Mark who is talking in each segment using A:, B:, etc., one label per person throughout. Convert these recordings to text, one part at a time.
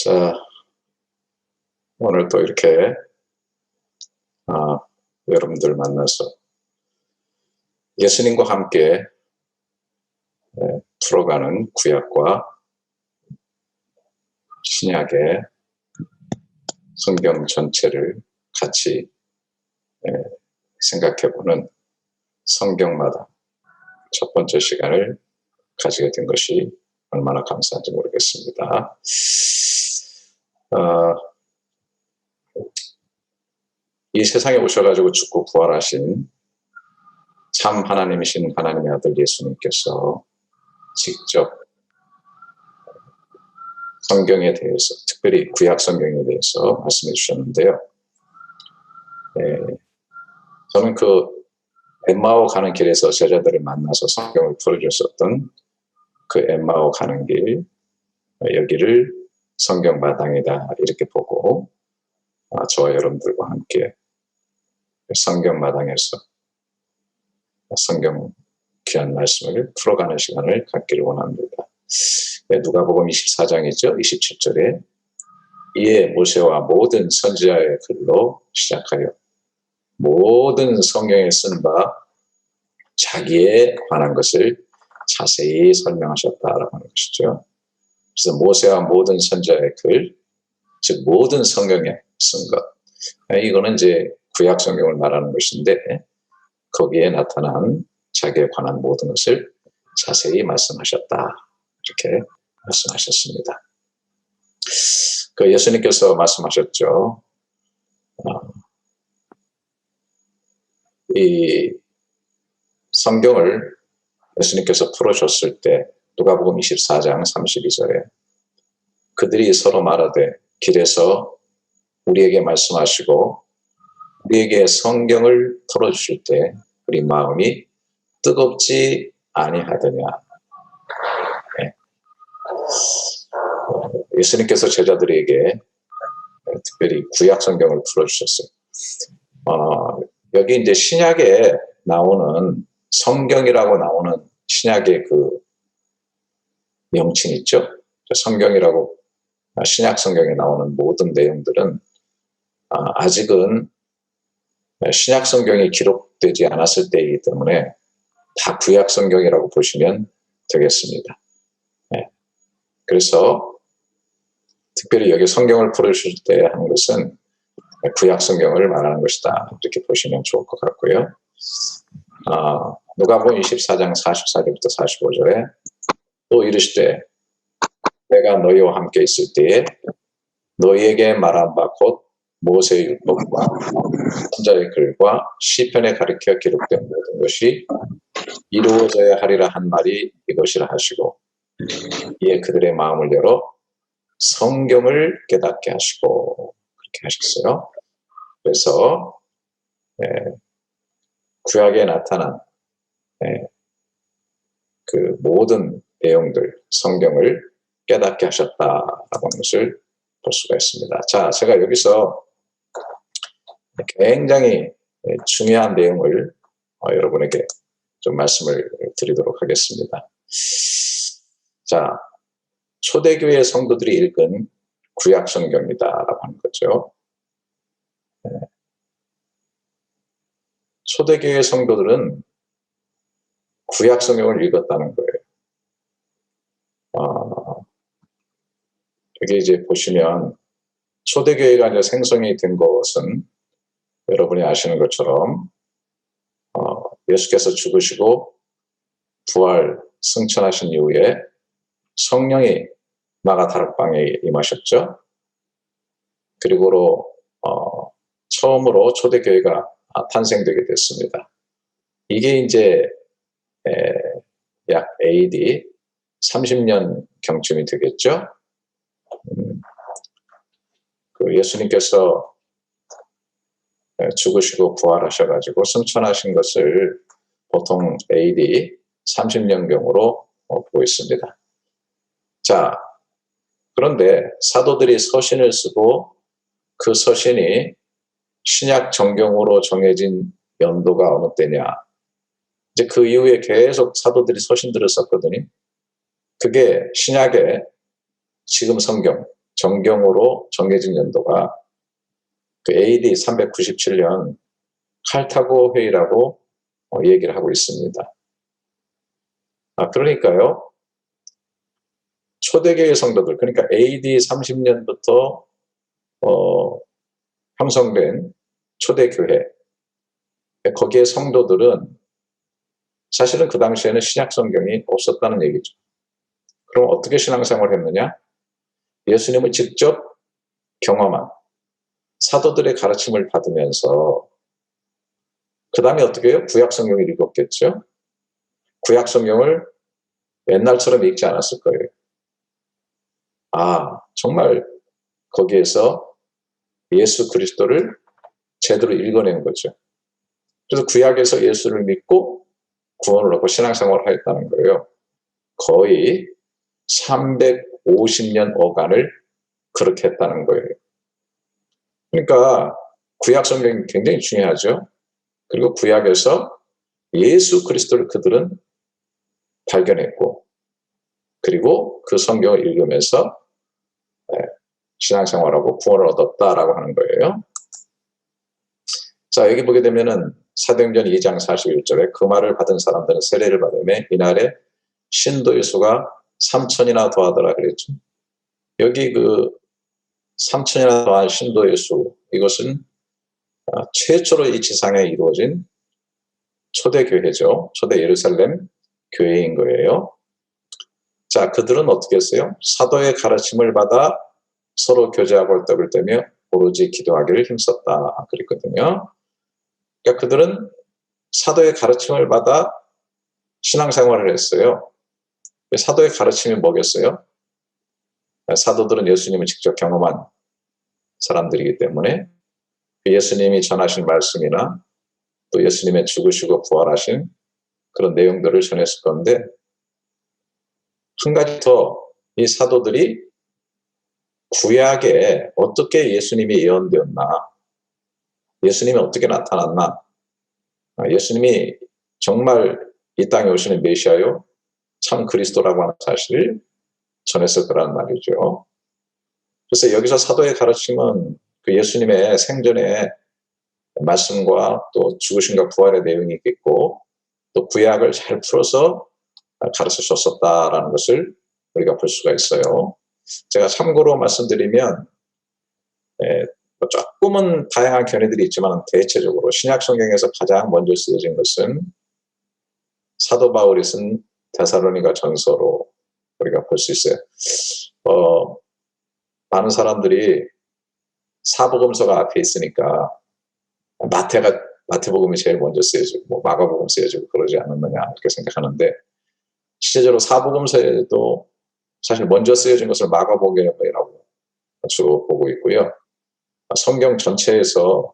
A: 자, 오늘 또 이렇게 여러분들 만나서 예수님과 함께 풀어가는 구약과 신약의 성경 전체를 같이 생각해보는 성경마다 첫 번째 시간을 가지게 된 것이 얼마나 감사한지 모르겠습니다. 이 세상에 오셔가지고 죽고 부활하신 참 하나님이신 하나님의 아들 예수님께서 직접 성경에 대해서, 특별히 구약 성경에 대해서 말씀해 주셨는데요. 저는 그 엠마오 가는 길에서 제자들을 만나서 성경을 풀어줬었던 그 엠마오 가는 길, 여기를 성경 마당이다 이렇게 보고 저와 여러분들과 함께 성경 마당에서 성경 귀한 말씀을 풀어가는 시간을 갖기를 원합니다. 누가복음 24장이죠. 27절에 이에 모세와 모든 선지자의 글로 시작하여 모든 성경에 쓴 바 자기에 관한 것을 자세히 설명하셨다라고 하는 것이죠. 그래서 모세와 모든 선지자의 글, 즉 모든 성경에 쓴 것, 이거는 이제 구약 성경을 말하는 것인데 거기에 나타난 자기에 관한 모든 것을 자세히 말씀하셨다 이렇게 말씀하셨습니다. 그 예수님께서 말씀하셨죠. 이 성경을 예수님께서 풀어줬을 때 누가복음 24장 32절에 그들이 서로 말하되 길에서 우리에게 말씀하시고 우리에게 성경을 풀어주실 때 우리 마음이 뜨겁지 아니하더냐. 예수님께서 제자들에게 특별히 구약 성경을 풀어주셨어요. 여기 이제 신약에 나오는 성경이라고 나오는 신약의 그 명칭 있죠. 성경이라고 신약 성경에 나오는 모든 내용들은 아직은 신약 성경이 기록되지 않았을 때이기 때문에 다 구약 성경이라고 보시면 되겠습니다. 그래서 특별히 여기 성경을 풀어주실 때 한 것은 구약 성경을 말하는 것이다 이렇게 보시면 좋을 것 같고요. 누가복음 24장 44절부터 45절에 또 이르시되 내가 너희와 함께 있을 때에 너희에게 말한 바 곧 모세의 율법과 선지자의 글과 시편에 가리켜 기록된 모든 것이 이루어져야 하리라 한 말이 이것이라 하시고 이에 그들의 마음을 열어 성경을 깨닫게 하시고 그렇게 하셨어요. 그래서 구약에 나타난 그 모든 내용들 성경을 깨닫게 하셨다라고 하는 것을 볼 수가 있습니다. 자, 제가 여기서 굉장히 중요한 내용을 여러분에게 좀 말씀을 드리도록 하겠습니다. 자, 초대교회 성도들이 읽은 구약 성경이다라고 하는 거죠. 초대교회 성도들은 구약 성경을 읽었다는 거예요. 여기 이제 보시면 초대교회가 이제 생성이 된 것은 여러분이 아시는 것처럼 예수께서 죽으시고 부활 승천하신 이후에 성령이 마가다락방에 임하셨죠. 그리고 처음으로 초대교회가 탄생되게 됐습니다. 이게 이제 약 AD 30년 경쯤이 되겠죠. 그 예수님께서 죽으시고 부활하셔가지고 승천하신 것을 보통 AD 30년경으로 보고 있습니다. 자, 그런데 사도들이 서신을 쓰고 그 서신이 신약 정경으로 정해진 연도가 어느 때냐. 이제 그 이후에 계속 사도들이 서신들을 썼거든요. 그게 신약의 지금 성경, 정경으로 정해진 연도가 그 AD 397년 칼타고 회의라고 얘기를 하고 있습니다. 그러니까요, 초대교회 성도들, 그러니까 AD 30년부터 형성된 초대교회, 거기에 성도들은 사실은 그 당시에는 신약 성경이 없었다는 얘기죠. 그럼 어떻게 신앙생활을 했느냐? 예수님을 직접 경험한 사도들의 가르침을 받으면서 그 다음에 어떻게 해요? 구약 성경을 읽었겠죠? 구약 성경을 옛날처럼 읽지 않았을 거예요. 정말 거기에서 예수 그리스도를 제대로 읽어낸 거죠. 그래서 구약에서 예수를 믿고 구원을 얻고 신앙생활을 하였다는 거예요. 거의 350년 어간을 그렇게 했다는 거예요. 그러니까 구약 성경이 굉장히 중요하죠. 그리고 구약에서 예수 그리스도를 그들은 발견했고, 그리고 그 성경을 읽으면서 신앙생활하고 구원을 얻었다라고 하는 거예요. 자, 여기 보게 되면은 사도행전 2장 41절에 그 말을 받은 사람들은 세례를 받으며 이날에 신도의 수가 3천이나 더하더라 그랬죠. 여기 그 3천이나 더한 신도의 수, 이것은 최초로 이 지상에 이루어진 초대교회죠. 초대 예루살렘 교회인 거예요. 자, 그들은 어떻게 했어요? 사도의 가르침을 받아 서로 교제하고 떡을 떼며 오로지 기도하기를 힘썼다 그랬거든요. 그러니까 그들은 사도의 가르침을 받아 신앙생활을 했어요. 사도의 가르침이 뭐겠어요? 사도들은 예수님을 직접 경험한 사람들이기 때문에 예수님이 전하신 말씀이나 또 예수님의 죽으시고 부활하신 그런 내용들을 전했을 건데, 한 가지 더, 이 사도들이 구약에 어떻게 예수님이 예언되었나, 예수님이 어떻게 나타났나, 예수님이 정말 이 땅에 오시는 메시아요, 참 그리스도라고 하는 사실을 전했을 거란 말이죠. 그래서 여기서 사도의 가르침은 그 예수님의 생전의 말씀과 또 죽으심과 부활의 내용이 있겠고, 또 구약을 잘 풀어서 가르치셨었다라는 것을 우리가 볼 수가 있어요. 제가 참고로 말씀드리면 조금은 다양한 견해들이 있지만 대체적으로 신약 성경에서 가장 먼저 쓰여진 것은 사도 바울이 쓴 데살로니가 전서로 우리가 볼 수 있어요. 많은 사람들이 사복음서가 앞에 있으니까 마태복음이 제일 먼저 쓰여지고 뭐 마가복음 쓰여지고 그러지 않았느냐 이렇게 생각하는데, 실제적으로 사복음서에도 사실 먼저 쓰여진 것을 마가복음이라고 주로 보고 있고요. 성경 전체에서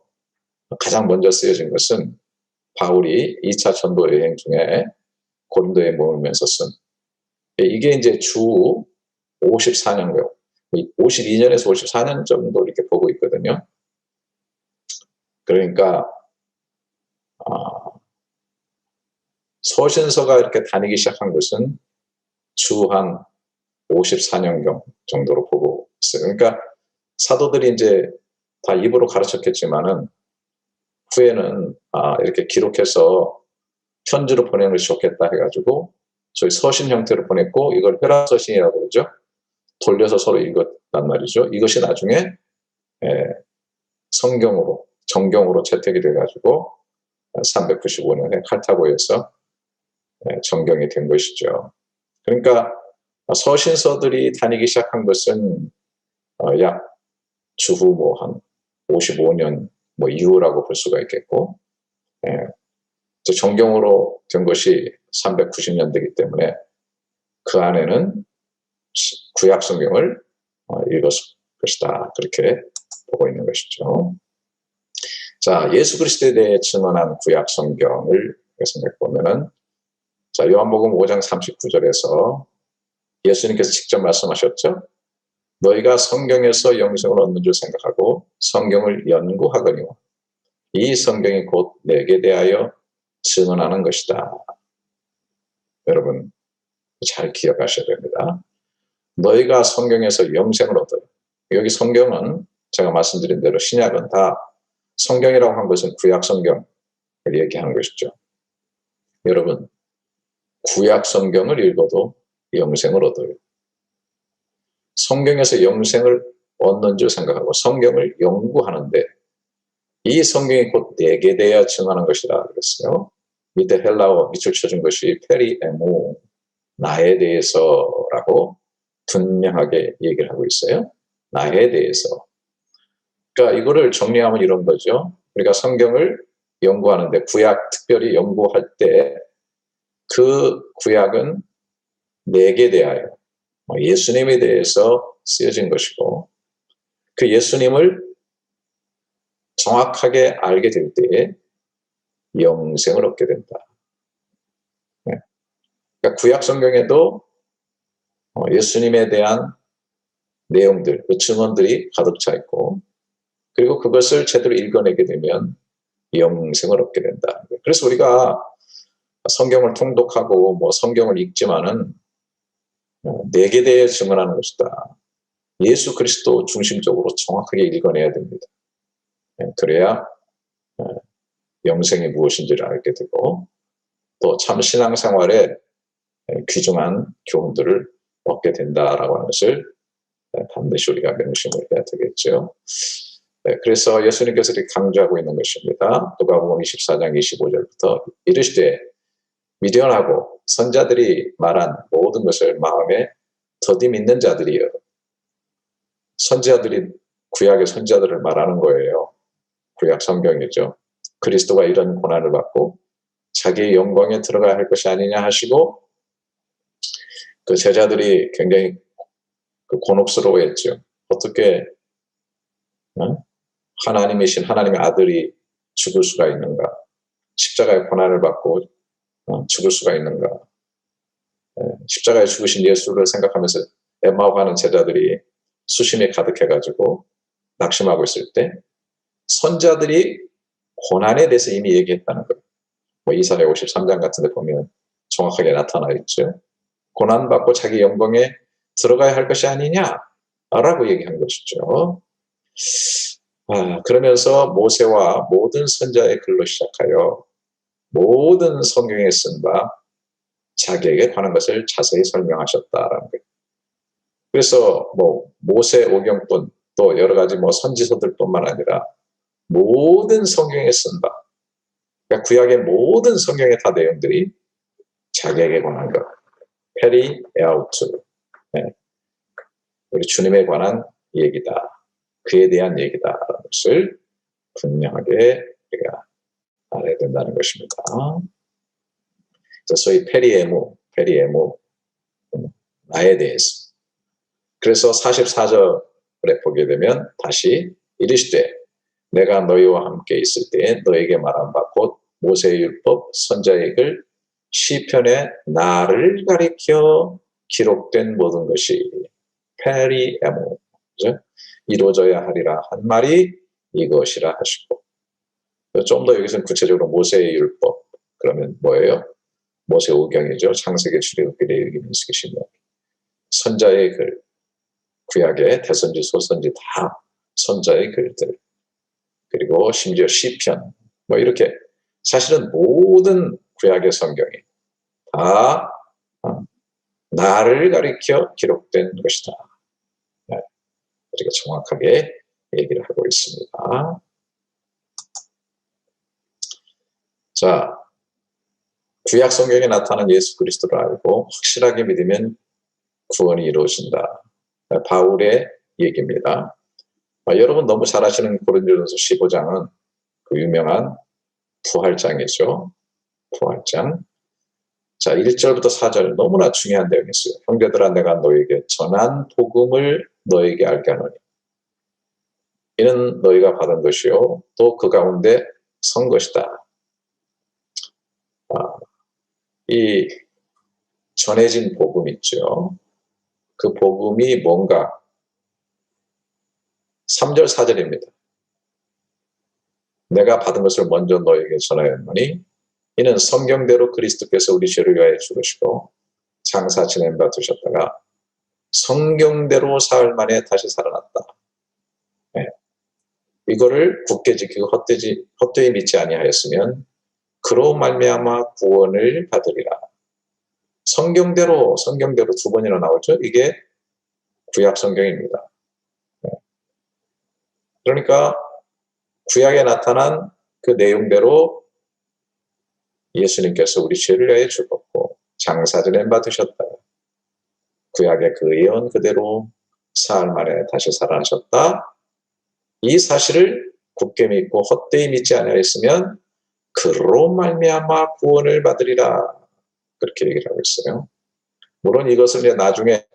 A: 가장 먼저 쓰여진 것은 바울이 2차 전도 여행 중에 고린도에 머물면서 쓴, 이게 이제 주 54년경, 52년에서 54년 정도 이렇게 보고 있거든요. 그러니까 서신서가 이렇게 다니기 시작한 것은 주 한 54년경 정도로 보고 있어요. 그러니까 사도들이 이제 다 입으로 가르쳤겠지만은 후에는 이렇게 기록해서 편지로 보내는 것이 좋겠다 해가지고 저희 서신 형태로 보냈고, 이걸 회라서신이라고 그러죠. 돌려서 서로 읽었단 말이죠. 이것이 나중에 성경으로, 정경으로 채택이 돼가지고 395년에 칼타고에서 정경이 된 것이죠. 그러니까 서신서들이 다니기 시작한 것은 약 주후 뭐 한 55년 뭐 이후라고 볼 수가 있겠고, 정경으로 된 것이 390년대이기 때문에 그 안에는 구약 성경을 읽었을 것이다, 그렇게 보고 있는 것이죠. 자, 예수 그리스도에 대해 증언한 구약 성경을 생각해 보면은, 자, 요한복음 5장 39절에서 예수님께서 직접 말씀하셨죠. 너희가 성경에서 영생을 얻는 줄 생각하고 성경을 연구하거니와 이 성경이 곧 내게 대하여 증언하는 것이다. 여러분 잘 기억하셔야 됩니다. 너희가 성경에서 영생을 얻어요. 여기 성경은 제가 말씀드린 대로 신약은 다 성경이라고 한 것은 구약 성경을 얘기하는 것이죠. 여러분, 구약 성경을 읽어도 영생을 얻어요. 성경에서 영생을 얻는 줄 생각하고 성경을 연구하는데 이 성경이 곧 내게 대하여 증하는 것이라 그랬어요. 밑에 헬라어 밑줄 쳐준 것이 페리에모, 나에 대해서라고 분명하게 얘기를 하고 있어요. 나에 대해서. 그러니까 이거를 정리하면 이런 거죠. 우리가 성경을 연구하는데 구약 특별히 연구할 때 그 구약은 내게 대하여 예수님에 대해서 쓰여진 것이고 그 예수님을 정확하게 알게 될 때에 영생을 얻게 된다. 그러니까 구약 성경에도 예수님에 대한 내용들, 그 증언들이 가득 차 있고 그리고 그것을 제대로 읽어내게 되면 영생을 얻게 된다. 그래서 우리가 성경을 통독하고 성경을 읽지만은 내게 대해 증언하는 것이다. 예수 그리스도 중심적으로 정확하게 읽어내야 됩니다. 그래야 영생이 무엇인지를 알게 되고 또 참 신앙생활에 귀중한 교훈들을 얻게 된다라고 하는 것을 반드시 우리가 명심을 해야 되겠죠. 그래서 예수님께서 이렇게 강조하고 있는 것입니다. 누가복음 24장 25절부터 이르시되 미련하고 선자들이 말한 모든 것을 마음에 더디 믿는 자들이여. 선지자들이 구약의 선지자들을 말하는 거예요. 구약 성경이죠. 그리스도가 이런 고난을 받고 자기의 영광에 들어가야 할 것이 아니냐 하시고 그 제자들이 굉장히 곤혹스러워했죠. 어떻게 하나님이신 하나님의 아들이 죽을 수가 있는가? 십자가의 고난을 받고 죽을 수가 있는가? 십자가에 죽으신 예수를 생각하면서 엠마오 가는 제자들이 수심이 가득해가지고 낙심하고 있을 때 선자들이 고난에 대해서 이미 얘기했다는 거예요. 이사야 53장 같은 데 보면 정확하게 나타나 있죠. 고난받고 자기 영광에 들어가야 할 것이 아니냐라고 얘기한 것이죠. 그러면서 모세와 모든 선자의 글로 시작하여 모든 성경에 쓴 바 자기에게 관한 것을 자세히 설명하셨다라는 거예요. 그래서 모세 오경뿐 또 여러 가지 선지서들뿐만 아니라 모든 성경에 쓴 바, 그러니까 구약의 모든 성경의 다 내용들이 자기에게 관한 것, 페리 에아우트, 우리 주님에 관한 얘기다, 그에 대한 얘기다라는 것을 분명하게 우리가 알아야 된다는 것입니다. 소위 페리에모, 나에 대해서. 그래서 44절에 보게 되면 다시 이르시되 내가 너희와 함께 있을 때에 너에게 말한 바 곧 모세의 율법 선지자의 글 시편에 나를 가리켜 기록된 모든 것이 페리에모, 이루어져야 하리라 한 말이 이것이라 하시고 좀 더 여기서는 구체적으로 모세의 율법 그러면 뭐예요? 모세오경이죠. 창세기 출애굽기 레위기 민수기 신명기 선자의 글 구약의 대선지 소선지 다 선자의 글들 그리고 심지어 시편 이렇게 사실은 모든 구약의 성경이 다 나를 가리켜 기록된 것이다. 이렇게 정확하게 얘기를 하고 있습니다. 자, 구약 성경에 나타난 예수 그리스도를 알고 확실하게 믿으면 구원이 이루어진다. 바울의 얘기입니다. 여러분 너무 잘 아시는 고린도전서 15장은 그 유명한 부활장이죠. 부활장. 자, 1절부터 4절 너무나 중요한 내용이 있어요. 형제들아 내가 너에게 전한 복음을 너에게 알게 하노니 이는 너희가 받은 것이요 또 그 가운데 선 것이다. 이 전해진 복음 있죠. 그 복음이 뭔가 3절 4절입니다. 내가 받은 것을 먼저 너에게 전하였노니 이는 성경대로 그리스도께서 우리 죄를 위하여 죽으시고 장사 지낸 바 되셨다가 성경대로 사흘 만에 다시 살아났다. 이거를 굳게 지키고 헛되이 믿지 아니하였으면 그로 말미암아 구원을 받으리라. 성경대로 두 번이나 나오죠. 이게 구약 성경입니다. 그러니까 구약에 나타난 그 내용대로 예수님께서 우리 죄를 위하여 죽었고 장사지냄 받으셨다. 구약의 그 예언 그대로 사흘 만에 다시 살아나셨다. 이 사실을 굳게 믿고 헛되이 믿지 아니하였으면 그로 말미암아 구원을 받으리라. 그렇게 얘기를 하고 있어요. 물론 이것을 이제 나중에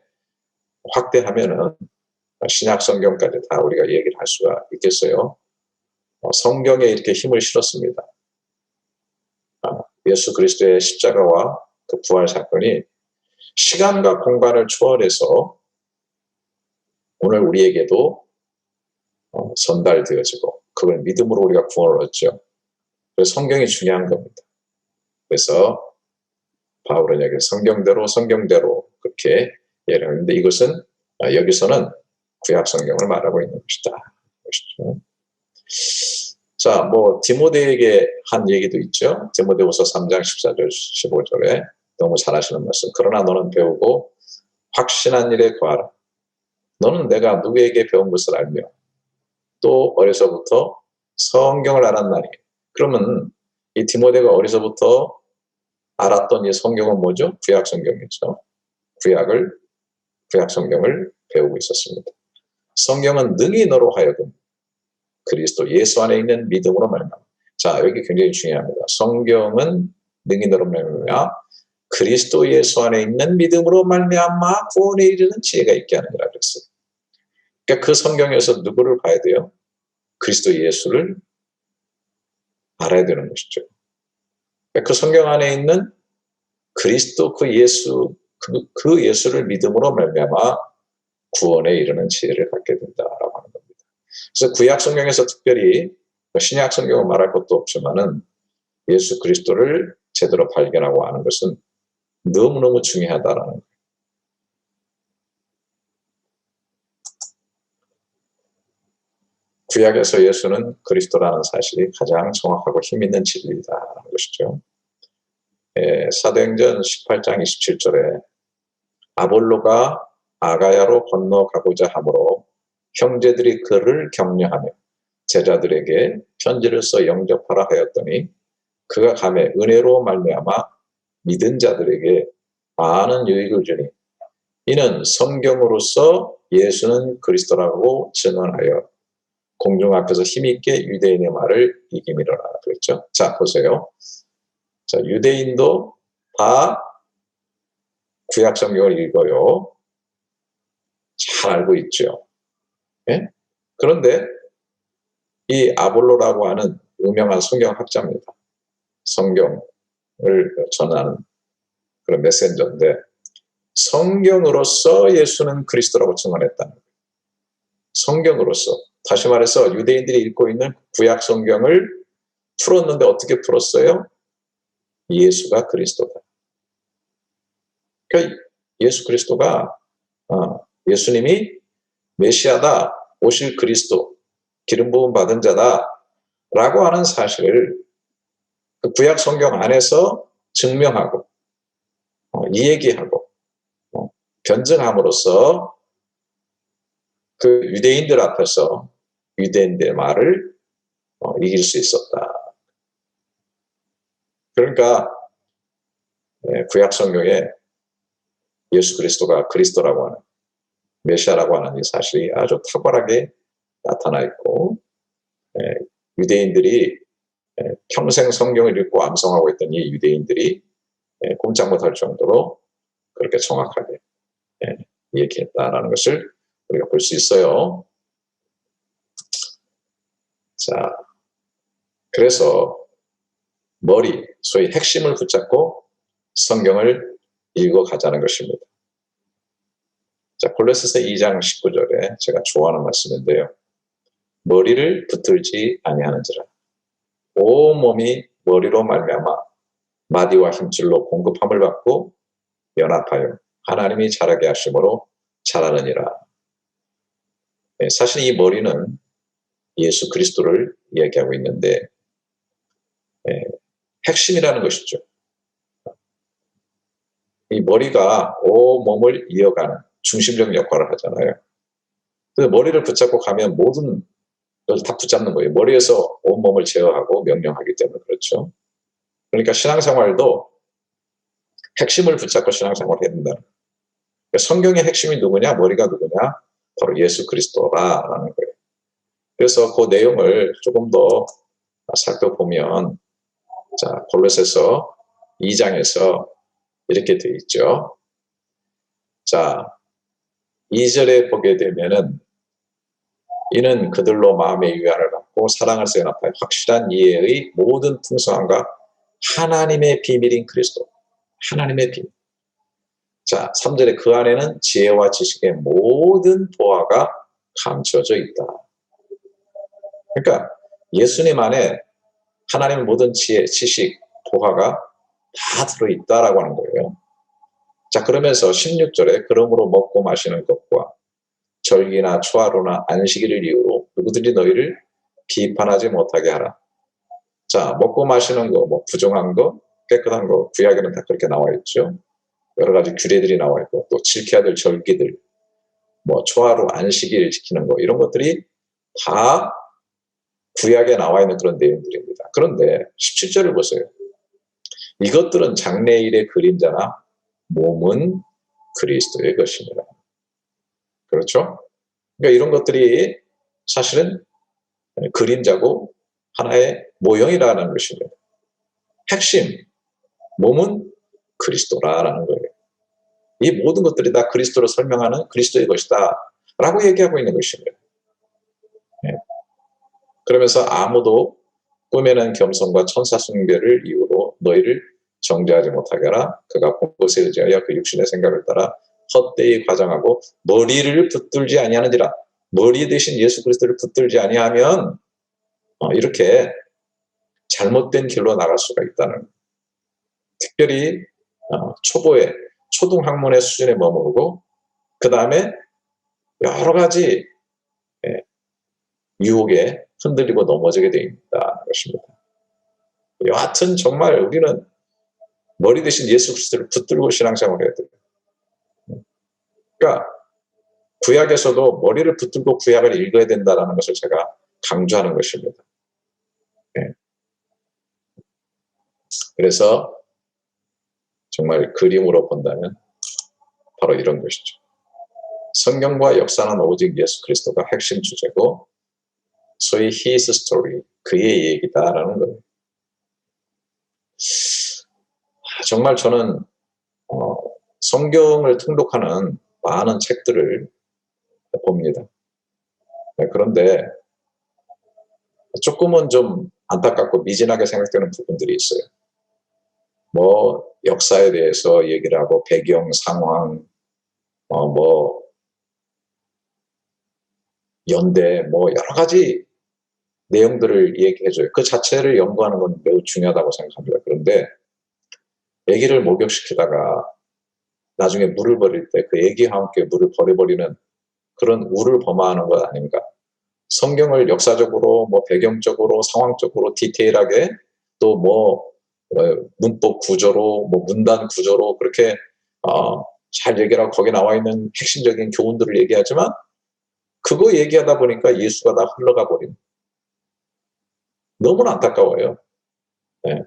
A: 확대하면은 신약 성경까지 다 우리가 얘기를 할 수가 있겠어요. 성경에 이렇게 힘을 실었습니다. 예수 그리스도의 십자가와 그 부활 사건이 시간과 공간을 초월해서 오늘 우리에게도 전달되어지고 그걸 믿음으로 우리가 구원을 얻죠. 그래서 성경이 중요한 겁니다. 그래서 바울은 여기 성경대로 그렇게 얘기를 하는데 이것은 여기서는 구약 성경을 말하고 있는 것이다. 보시죠. 자, 뭐 디모데에게 한 얘기도 있죠. 디모데후서 3장 14절 15절에 너무 잘 하시는 말씀. 그러나 너는 배우고 확신한 일에 거하라. 너는 내가 누구에게 배운 것을 알며 또 어려서부터 성경을 알았나니. 그러면 이 디모데가 어려서부터 알았던 이 성경은 뭐죠? 구약 성경이죠. 구약 성경을 배우고 있었습니다. 성경은 능히 너로 하여금 그리스도 예수 안에 있는 믿음으로 말미암아. 자, 여기 굉장히 중요합니다. 성경은 능히 너로 말미암아 그리스도 예수 안에 있는 믿음으로 말미암아 구원에 이르는 지혜가 있게 하느니라 그랬어요. 그러니까 그 성경에서 누구를 봐야 돼요? 그리스도 예수를 알아야 되는 것이죠. 그러니까 그 성경 안에 있는 그리스도 그 예수를 믿음으로 말미암아 구원에 이르는 지혜를 갖게 된다라고 하는 겁니다. 그래서 구약 성경에서 특별히 신약 성경은 말할 것도 없지만은 예수 그리스도를 제대로 발견하고 아는 것은 너무너무 중요하다라는 거예요. 구약에서 예수는 그리스도라는 사실이 가장 정확하고 힘있는 진리다라는 것이죠. 사도행전 18장 27절에 아볼로가 아가야로 건너가고자 하므로 형제들이 그를 격려하며 제자들에게 편지를 써 영접하라 하였더니 그가 가매 은혜로 말미암아 믿은 자들에게 많은 유익을 주니 이는 성경으로서 예수는 그리스도라고 증언하여 공중 앞에서 힘있게 유대인의 말을 이기미러라 그랬죠. 자, 보세요. 자, 유대인도 다 구약 성경을 읽어요. 잘 알고 있죠. 예? 그런데 이 아볼로라고 하는 유명한 성경학자입니다. 성경을 전하는 그런 메신저인데 성경으로서 예수는 그리스도라고 증언했다는 거예요. 성경으로서. 다시 말해서 유대인들이 읽고 있는 구약 성경을 풀었는데 어떻게 풀었어요? 예수가 그리스도다. 그러니까 예수 그리스도가 예수님이 메시아다, 오실 그리스도, 기름 부음 받은 자다라고 하는 사실을 그 구약 성경 안에서 증명하고 이야기하고 변증함으로써 그 유대인들 앞에서 유대인들의 말을 이길 수 있었다. 그러니까 구약 성경에 예수 그리스도가 그리스도라고 하는 메시아라고 하는 이 사실이 아주 탁월하게 나타나 있고 유대인들이 평생 성경을 읽고 암송하고 있던 이 유대인들이 꼼짝 못할 정도로 그렇게 정확하게 얘기했다라는 것을 우리가 볼 수 있어요. 자, 그래서 소위 핵심을 붙잡고 성경을 읽어가자는 것입니다. 자, 골로새서 2장 19절에 제가 좋아하는 말씀인데요. 머리를 붙들지 아니하는지라. 온 몸이 머리로 말미암아 마디와 힘줄로 공급함을 받고 연합하여 하나님이 자라게 하심으로 자라느니라. 사실 이 머리는 예수 그리스도를 이야기하고 있는데 핵심이라는 것이죠. 이 머리가 온몸을 이어가는 중심적 역할을 하잖아요. 그 머리를 붙잡고 가면 모든 걸 다 붙잡는 거예요. 머리에서 온몸을 제어하고 명령하기 때문에 그렇죠. 그러니까 신앙생활도 핵심을 붙잡고 신앙생활을 해야 된다. 그러니까 성경의 핵심이 누구냐? 머리가 누구냐? 바로 예수 그리스도라는 거예요. 그래서 그 내용을 조금 더 살펴보면 자, 골로새서 2장에서 이렇게 되어 있죠. 자, 2절에 보게 되면은 이는 그들로 마음의 위안을 받고 사랑을 세워나타내 확실한 이해의 모든 풍성함과 하나님의 비밀인 그리스도. 하나님의 비밀. 자, 3절에 그 안에는 지혜와 지식의 모든 보화가 감춰져 있다. 그러니까 예수님 안에 하나님의 모든 지혜, 지식, 보화가 다 들어있다라고 하는 거예요. 자, 그러면서 16절에 그러므로 먹고 마시는 것과 절기나 초하루나 안식일을 이유로 누구들이 너희를 비판하지 못하게 하라. 자, 먹고 마시는 거, 뭐 부정한 거, 깨끗한 거, 구약에는 다 그렇게 나와 있죠. 여러 가지 규례들이 나와 있고 또 지켜야 될 절기들, 뭐 초하루 안식일 지키는 거 이런 것들이 다 구약에 나와 있는 그런 내용들입니다. 그런데 17절을 보세요. 이것들은 장래일의 그림자나 몸은 그리스도의 것입니다. 그렇죠? 그러니까 이런 것들이 사실은 그림자고 하나의 모형이라는 것입니다. 핵심, 몸은 그리스도라는 거예요. 이 모든 것들이 다 그리스도로 설명하는 그리스도의 것이다 라고 얘기하고 있는 것입니다. 그러면서 아무도 꿈에는 겸손과 천사 숭배를 이유로 너희를 정죄하지 못하게 하라. 그가 공것에 의지하여 그 육신의 생각을 따라 헛되이 과장하고 머리를 붙들지 아니하는지라. 머리 대신 예수 그리스도를 붙들지 아니하면 이렇게 잘못된 길로 나갈 수가 있다는, 특별히 초보의 초등학문의 수준에 머무르고 그 다음에 여러 가지 유혹에 흔들리고 넘어지게 되어 있다는 것입니다. 여하튼 정말 우리는 머리 대신 예수 그리스도를 붙들고 신앙생활을 해야 돼요. 그러니까 구약에서도 머리를 붙들고 구약을 읽어야 된다는 것을 제가 강조하는 것입니다. 그래서 정말 그림으로 본다면 바로 이런 것이죠. 성경과 역사는 오직 예수 그리스도가 핵심 주제고 소위 his story, 그의 얘기다라는 거예요. 정말 저는 성경을 통독하는 많은 책들을 봅니다. 그런데 조금은 좀 안타깝고 미진하게 생각되는 부분들이 있어요. 뭐 역사에 대해서 얘기를 하고 배경, 상황, 뭐 연대, 뭐 여러 가지 내용들을 얘기해줘요. 그 자체를 연구하는 건 매우 중요하다고 생각합니다. 그런데 얘기를 목욕시키다가 나중에 물을 버릴 때 그 얘기와 함께 물을 버려버리는 그런 우를 범하는 것 아닌가. 성경을 역사적으로, 뭐 배경적으로, 상황적으로 디테일하게 또 뭐 문법 구조로, 뭐 문단 구조로 그렇게 잘 얘기를 하고 거기에 나와 있는 핵심적인 교훈들을 얘기하지만 그거 얘기하다 보니까 예수가 다 흘러가 버린. 너무나 안타까워요. 네.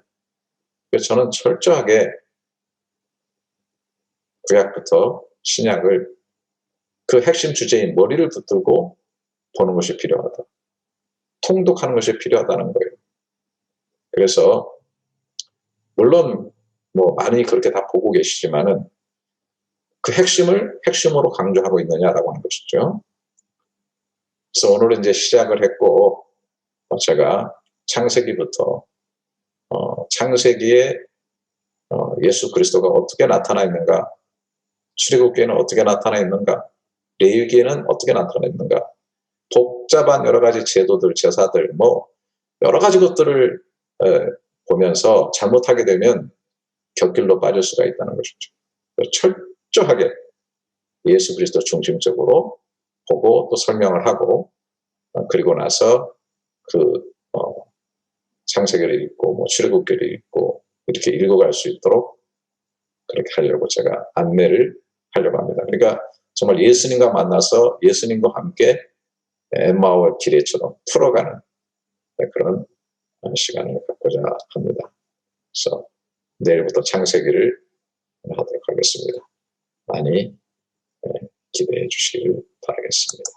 A: 그래서 저는 철저하게 구약부터 신약을 그 핵심 주제인 머리를 붙들고 보는 것이 필요하다. 통독하는 것이 필요하다는 거예요. 그래서 물론 뭐 많이 그렇게 다 보고 계시지만은 그 핵심을 핵심으로 강조하고 있느냐라고 하는 것이죠. 그래서 오늘은 이제 시작을 했고 제가 창세기부터 창세기에 예수 그리스도가 어떻게 나타나 있는가, 출애굽기에는 어떻게 나타나 있는가, 레위기에는 어떻게 나타나 있는가, 복잡한 여러 가지 제도들, 제사들, 뭐 여러 가지 것들을 보면서 잘못하게 되면 곁길로 빠질 수가 있다는 것이죠. 철저하게 예수 그리스도 중심적으로 보고 또 설명을 하고 그리고 나서 그 창세기를 읽고 뭐 출애굽기를 읽고 이렇게 읽어갈 수 있도록 그렇게 하려고 제가 안내를 하려고 합니다. 그러니까 정말 예수님과 만나서 예수님과 함께 엠마오의 길에처럼 풀어가는 그런 시간을 갖고자 합니다. 그래서 내일부터 창세기를 하도록 하겠습니다. 많이 기대해 주시길 바라겠습니다.